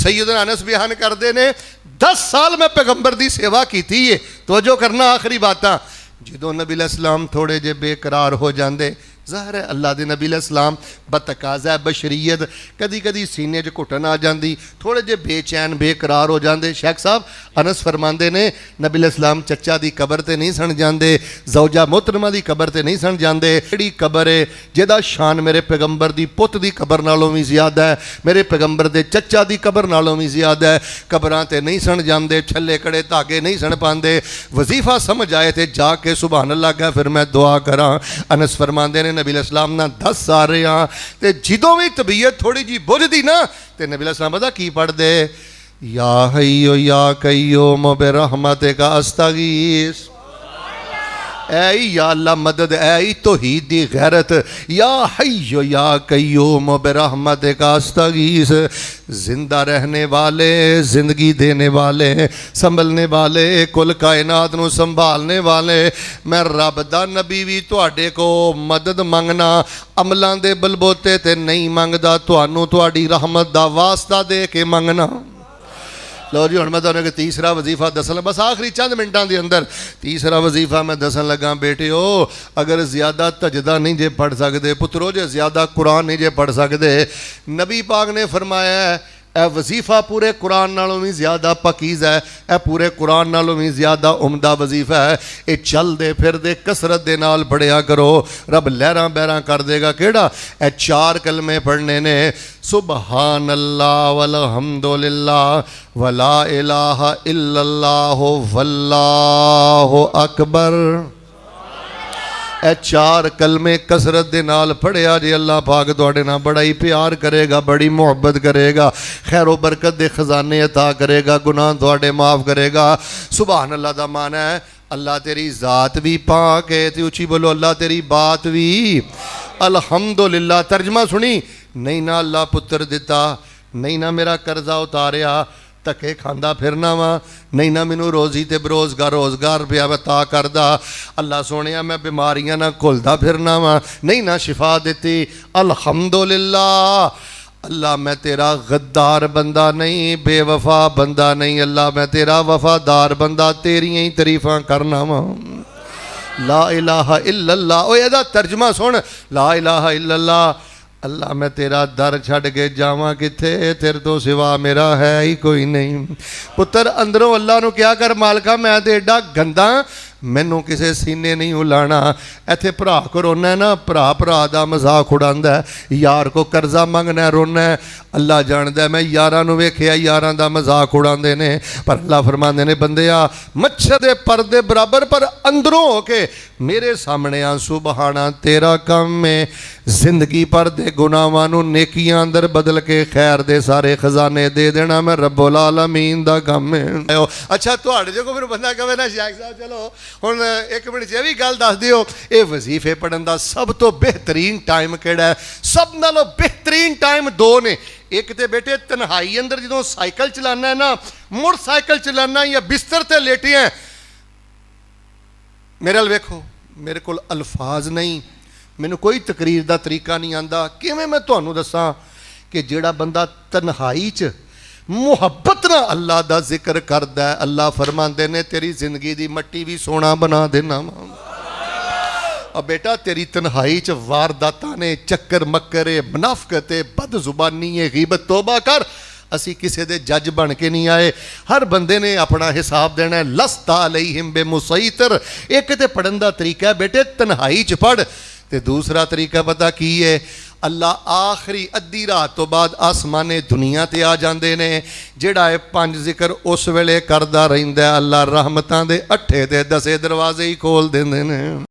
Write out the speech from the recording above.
सैयदना अनस बयान करते हैं 10 साल मैं पैगंबर की सेवा की है। तवज्जो करना, आखिरी बातां जो नबी अलैहिस्सलाम थोड़े जे बेकरार हो जाते, ज़ाहिर है अल्लाह के नबी अलैहिस्सलाम बतकाज़ा बशरीयत कदी कदी सीने च घुटन आ जाती, थोड़े जे बेचैन बेकरार हो जाते। शेख साहब अनस फरमाते ने नबी अलैहिस्सलाम चचा की कबर ते नहीं सन जाते, ज़ौजा मोहतरमा की कबर ते नहीं सन जाते। जिहड़ी कबर है जिहदा शान मेरे पैगंबर की पुत की कबर नालों भी ज़्यादा है, मेरे पैगंबर के चचा की कबर नालों भी ज़्यादा है। कबरां ते नहीं सन जाते, छले कड़े धागे नहीं सन पाते। वजीफा समझ आए थे जाके सुभान अल्लाह कहा फिर मैं दुआ करा। अनस फरमाते ने नबी अलैहिस्सलाम ना 10 आ रहे हाँ, तो जदों भी तबीयत थोड़ी जी बुझदी ना तो नबी अलैहिस्सलाम पता की पढ़दे, या हय्यो या कय्यूम बिरहमतिका अस्तगीस। ऐ या अल्लाह मदद, ऐ तौहीद दी गैरत, या हय्यो या कय्यूम बिरहमतिका अस्तगीस। जिंदा रहने वाले, जिंदगी देने वाले, संभलने वाले, कुल कायनात नूं संभालने वाले, मैं रब दा नबी भी तुहाडे को मदद मंगना अमलां दे बलबोते ते नहीं मंगदा, तुहानूं तुहाडी रहमत दा वास्ता दे के मंगना। लो जी, हुण मैं तुहानूं एक तीसरा वजीफा दसन, बस आखिरी चंद मिनटां दे अंदर तीसरा वजीफा मैं दसन लगा। बेटिओ अगर ज़्यादा तजदा नहीं जे पढ़ सकते, पुत्रो जे ज़्यादा कुरान नहीं जे पढ़ सकते, नबी पाक ने फरमाया ए वजीफा पूरे कुरान नालों भी ज़्यादा पकीज़ है, ए पूरे कुरान नालों भी ज़्यादा उम्दा वजीफा है। ये चलते फिरते कसरत दे नाल पढ़िया करो, रब लहरां बहरां कर देगा। केड़ा ए 4 कलमे पढ़ने ने, सुबहान अल्लाह वल्हम्दुलिल्लाह वला इलाहा इल्लल्लाह वल्लाहु अकबर। ए 4 कलमे कसरत दे नाल पढ़िया जे, अल्लाह पाक तुहाडे नाल बड़ा ही प्यार करेगा, बड़ी मुहब्बत करेगा, खैरो बरकत दे खजाने अता करेगा, गुनाह तुहाडे माफ़ करेगा। सुभान अल्लाह दा माना है अल्लाह तेरी ज़ात भी पाक है, ते उची बोलो अल्लाह तेरी बात भी। अल्हम्दुलिल्लाह तर्जमा सुनी, नहीं ना अल्लाह पुत्र दिता, नहीं ना मेरा कर्जा उतारिया, धक्के खांदा फिरना वा, नहीं ना मैनू रोज़ी ते रोज़गार पिया ता करदा, अल्लाह सोनिया मैं बीमारियां ना घुलदा फिरना वा, नहीं ना शिफा दिती। अल्हम्दुलिल्लाह अल्लाह मैं तेरा गद्दार बंदा नहीं, बेवफा बंदा नहीं, अल्लाह मैं तेरा वफादार बंदा, तेरियां ही तरीफां करना वा। ला इलाहा इल्लल्लाह, ओ एदा तर्जमा सुन, ला इलाहा इल्लल्लाह अल्लाह मैं तेरा दर छड़ के जावां किथे, तेरे तो सिवा मेरा है ही कोई नहीं। पुत्र अंदरों अल्लाह नूं क्या कर, मालका मैं तो एडा गंदा, मैनू किसी सीने नहीं उलाना। इत्थे भरा को रोना है ना, भरा भरा दा मजाक उड़ांदा है, यार को कर्जा मंगना रोना है। अल्लाह जानदा मैं यारां नूं वेखिया यारां दा मजाक उड़ांदे ने, पर अल्लाह फरमांदे ने बंदिया मच्छर दे परदे बराबर, पर अंदरों हो के मेरे सामने आंसू बहाना तेरा काम है। जिंदगी पर दे गुनाहां नूं नेकियां अंदर बदल के खैर दे सारे खजाने दे देना मैं रब्बुल आलमीन दा काम है। अच्छा तुहाडे जो फिर बंदा कहे ना शेख साहब चलो हुण 1 मिनट ये भी गल दस दिओ, ये वजीफे पढ़न दा सब तो बेहतरीन टाइम केड़ा है? सब नालों बेहतरीन टाइम 2 ने। एक तो बेटे तन्हाई अंदर जो साइकिल चलाना है ना, मोटरसाइकिल चलाना या बिस्तर ते लेटे हैं, मेरे अल वेखो मेरे को अल्फाज नहीं, मैनू कोई तकरीर का तरीका नहीं आंदा, किवें मैं तुहानू दसां कि जिहड़ा बंदा तन्हाई च मुहब्बत ना अल्लाह का जिक्र करदा है, अल्लाह फरमांदे ने तेरी जिंदगी की मट्टी भी सोना बना देना। अब बेटा तेरी तन्हाई च वारदातां ने, चक्कर मक्कर है, मुनाफकत है, बद जुबानी है, गीबत, तौबा कर। असी किसी दे जज बन के नहीं आए, हर बंदे ने अपना हिसाब देना है। लस्ता अलैहिम बेमुसैतर। एक तो पढ़न का तरीका है बेटे तन्हाई च पढ़, ते दूसरा तरीका पता की है, अल्लाह आखिरी अद्धी रात तो बाद आसमाने दुनिया ते आ जाते ने, जिहड़ा है 5 जिक्र उस वेले करदा रहिंदा, अल्लाह रहमतां दे 8 ते 10 दरवाजे ही खोल देंदे ने।